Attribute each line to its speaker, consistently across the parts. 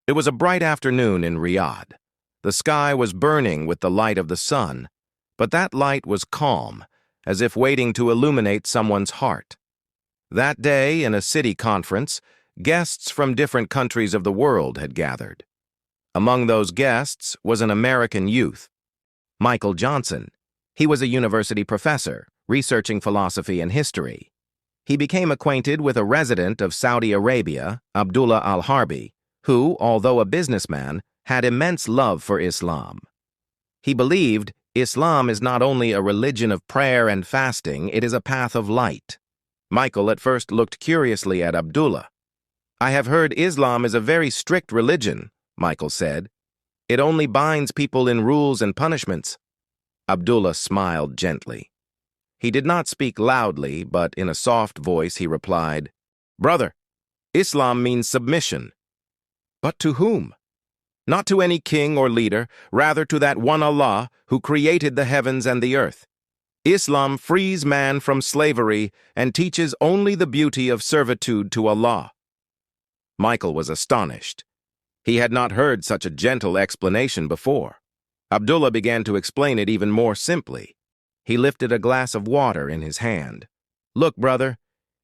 Speaker 1: It was a bright afternoon in Riyadh. The sky was burning with the light of the sun, but that light was calm, as if waiting to illuminate someone's heart. That day, in a city conference, guests from different countries of the world had gathered. Among those guests was an American youth, Michael Johnson. He was a university professor, researching philosophy and history. He became acquainted with a resident of Saudi Arabia, Abdullah Al-Harbi, who, although a businessman, had immense love for Islam. He believed Islam is not only a religion of prayer and fasting, it is a path of light. Michael at first looked curiously at Abdullah. "I have heard Islam is a very strict religion," Michael said. "It only binds people in rules and punishments." Abdullah smiled gently. He did not speak loudly, but in a soft voice he replied, "Brother, Islam means submission." "But to whom?" "Not to any king or leader, rather to that one Allah who created the heavens and the earth. Islam frees man from slavery and teaches only the beauty of servitude to Allah." Michael was astonished. He had not heard such a gentle explanation before. Abdullah began to explain it even more simply. He lifted a glass of water in his hand. "Look, brother,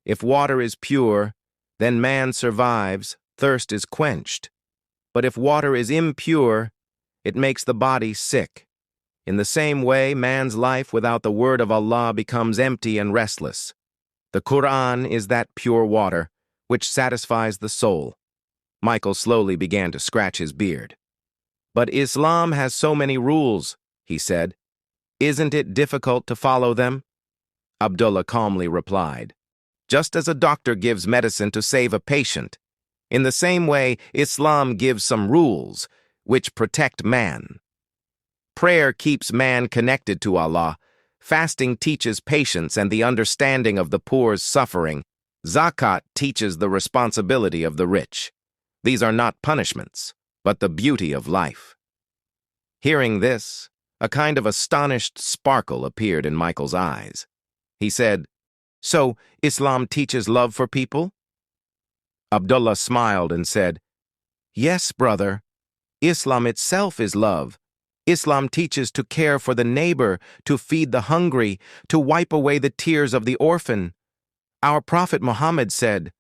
Speaker 1: if water is pure, then man survives, thirst is quenched. But if water is impure, it makes the body sick. In the same way, man's life without the word of Allah becomes empty and restless. The Qur'an is that pure water, which satisfies the soul." Michael slowly began to scratch his beard. "But Islam has so many rules," he said. "Isn't it difficult to follow them?" Abdullah calmly replied, "Just as a doctor gives medicine to save a patient, in the same way Islam gives some rules which protect man. Prayer keeps man connected to Allah. Fasting teaches patience and the understanding of the poor's suffering. Zakat teaches the responsibility of the rich. These are not punishments, but the beauty of life." Hearing this, a kind of astonished sparkle appeared in Michael's eyes. He said, "So, Islam teaches love for people?" Abdullah smiled and said, "Yes, brother. Islam itself is love. Islam teaches to care for the neighbor, to feed the hungry, to wipe away the tears of the orphan. Our Prophet Muhammad said,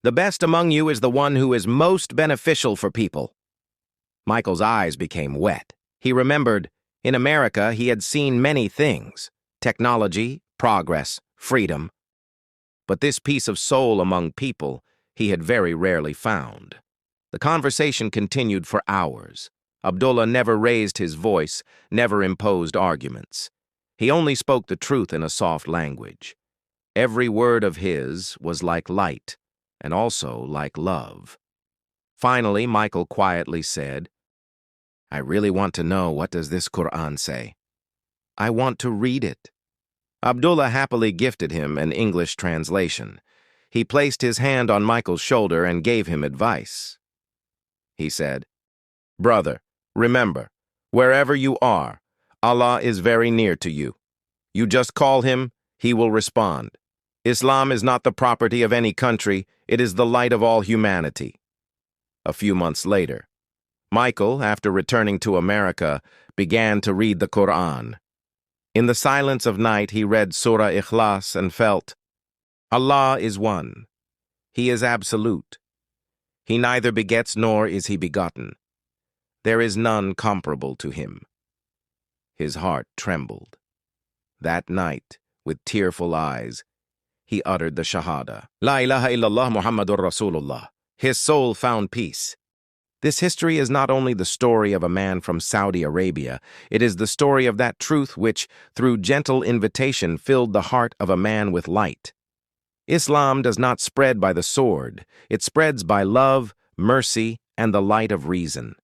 Speaker 1: 'The best among you is the one who is most beneficial for people.'" Michael's eyes became wet. He remembered, in America, he had seen many things: technology, progress, freedom. But this peace of soul among people he had very rarely found. The conversation continued for hours. Abdullah never raised his voice, never imposed arguments. He only spoke the truth in a soft language. Every word of his was like light, and also like love. Finally, Michael quietly said, "I really want to know, what does this Qur'an say? I want to read it." Abdullah happily gifted him an English translation. He placed his hand on Michael's shoulder and gave him advice. He said, "Brother, remember, wherever you are, Allah is very near to you. You just call him, he will respond. Islam is not the property of any country, it is the light of all humanity." A few months later, Michael, after returning to America, began to read the Qur'an. In the silence of night, he read Surah Ikhlas and felt, Allah is one. He is absolute. He neither begets nor is he begotten. There is none comparable to him. His heart trembled. That night, with tearful eyes, he uttered the Shahada, La ilaha illallah Muhammadur Rasulullah. His soul found peace. This history is not only the story of a man from Saudi Arabia, it is the story of that truth which, through gentle invitation, filled the heart of a man with light. Islam does not spread by the sword, it spreads by love, mercy, and the light of reason.